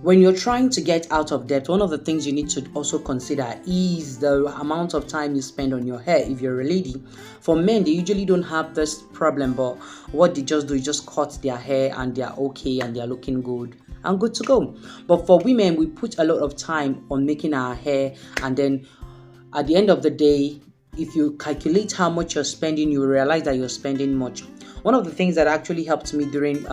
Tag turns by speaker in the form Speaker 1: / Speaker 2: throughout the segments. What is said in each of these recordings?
Speaker 1: When you're trying to get out of debt, one of the things you need to also consider is the amount of time you spend on your hair. If you're a lady, for men, they usually don't have this problem, but what they just do is just cut their hair and they're okay and they're looking good and good to go. But for women, we put a lot of time on making our hair, and then at the end of the day, if you calculate how much you're spending, you realize that you're spending much. One of the things that actually helped me during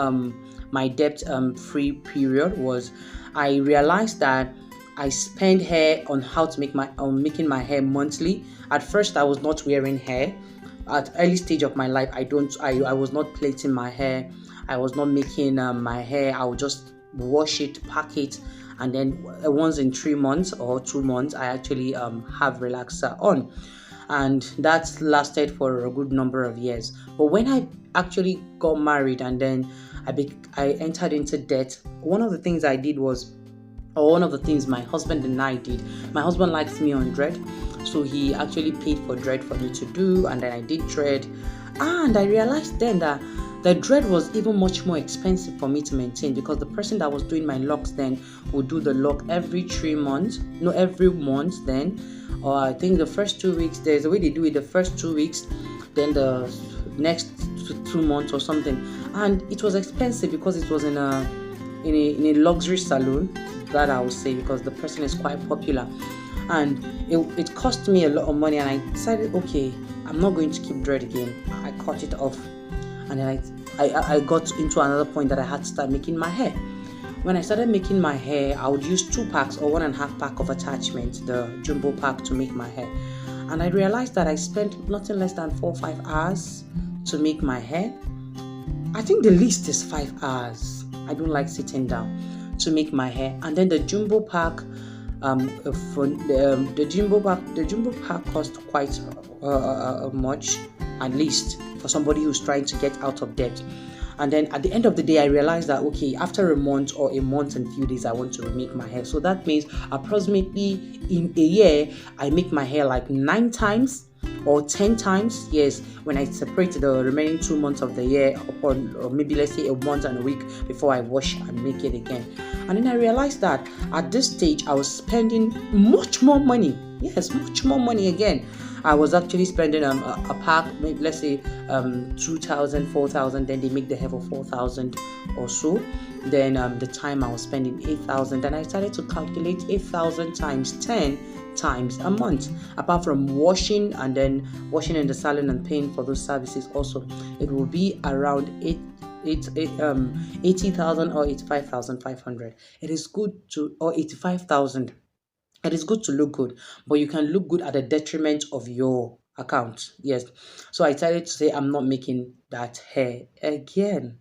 Speaker 1: my debt free period was I realized that I spend hair on how to make on making my hair monthly. At first, I was not wearing hair. At early stage of my life, I was not plaiting my hair. I was not making my hair. I would just wash it, pack it, and then once in 3 months or 2 months, I actually have relaxer on, and that lasted for a good number of years. But when I actually got married and then I entered into debt, one of the things I did was, or one of the things my husband and I did, my husband likes me on dread, so he actually paid for dread for me to do, and then I did dread, and I realized then that the dread was even much more expensive for me to maintain, because the person that was doing my locks then would do the lock every 3 months, no, every month then, or I think the first 2 weeks, there's a way they do it, the first 2 weeks, then the next 2 months or something, and it was expensive because it was in a luxury salon, that I would say, because the person is quite popular, and it cost me a lot of money, and I decided, okay, I'm not going to keep dread again. I cut it off, and then I got into another point that I had to start making my hair. When I started making my hair, I would use 2 packs or 1.5 pack of attachments, the jumbo pack, to make my hair, and I realized that I spent nothing less than 4 or 5 hours to make my hair. I think the least is 5 hours. I don't like sitting down to make my hair. And then the jumbo pack, the jumbo pack cost quite much, at least for somebody who's trying to get out of debt. And then at the end of the day, I realized that, okay, after a month or a month and few days, I want to make my hair. So that means approximately in a year, I make my hair like 9 times or 10 times. Yes, when I separate the remaining 2 months of the year upon, or maybe let's say a month and a week before I wash and make it again. And then I realized that at this stage, I was spending much more money. Yes, much more money again. I was actually spending a pack, maybe let's say 2,000, 4,000. Then they make the hair for 4,000 or so. Then the time I was spending 8,000. Then I started to calculate 8,000 times 10 times a month. Apart from washing and then washing in the salon and paying for those services, also it will be around 80,000 or 85,500. It is good to, or 85,000. It is good to look good, but you can look good at the detriment of your account. Yes. So I decided to say, I'm not making that hair again.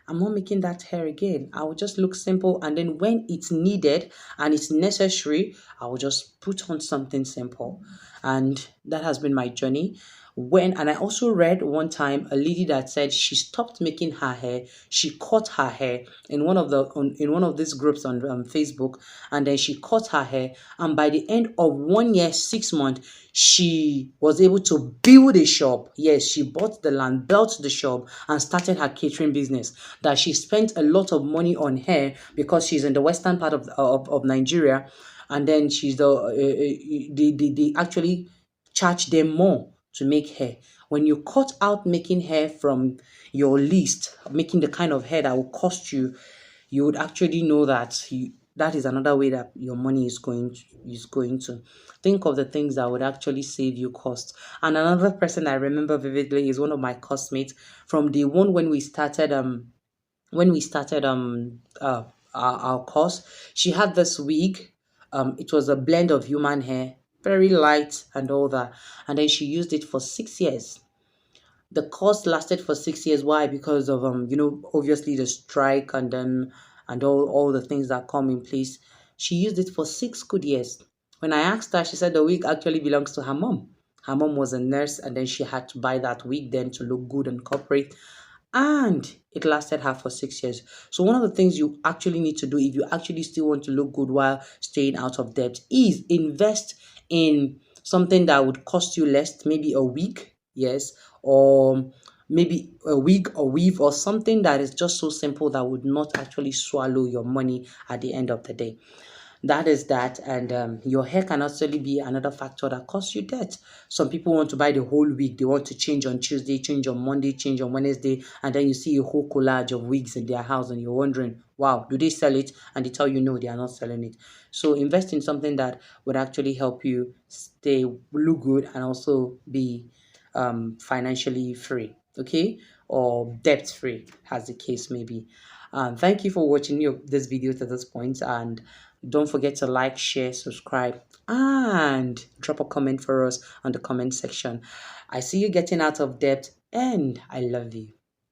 Speaker 1: I'm not making that hair again. I will just look simple, and then when it's needed and it's necessary, I will just put on something simple. And that has been my journey. And I also read one time a lady that said she stopped making her hair. She cut her hair in in one of these groups on Facebook, and then she cut her hair. And by the end of 1 year, 6 months, she was able to build a shop. Yes, she bought the land, built the shop, and started her catering business. That she spent a lot of money on hair because she's in the western part of Nigeria, and then she's they actually charge them more to make hair. When you cut out making hair from your list, making the kind of hair that will cost you, you would actually know that that is another way that your money is going to think of the things that would actually save you cost. And another person I remember vividly is one of my classmates from the one when we started our course. She had this wig. It was a blend of human hair, very light and all that, and then she used it for 6 years. The course lasted for 6 years. Why? Because of obviously the strike, and then and all the things that come in place. She used it for 6 good years. When I asked her, she said the wig actually belongs to her mom. Her mom was a nurse, and then she had to buy that wig then to look good and corporate, and it lasted her for 6 years. So one of the things you actually need to do if you actually still want to look good while staying out of debt is invest in something that would cost you less, maybe a week, yes, or maybe a wig or weave or something that is just so simple that would not actually swallow your money at the end of the day. That is that, and your hair can actually be another factor that costs you debt. Some people want to buy the whole week. They want to change on Tuesday, change on Monday, change on Wednesday, and then you see a whole collage of wigs in their house, and you're wondering, wow, do they sell it? And they tell you no, they are not selling it. So invest in something that would actually help you stay look good and also be financially free, okay, or debt free, as the case may be. Thank you for watching this video to this point, and don't forget to like, share, subscribe, and drop a comment for us on the comment section. I see you getting out of debt, and I love you.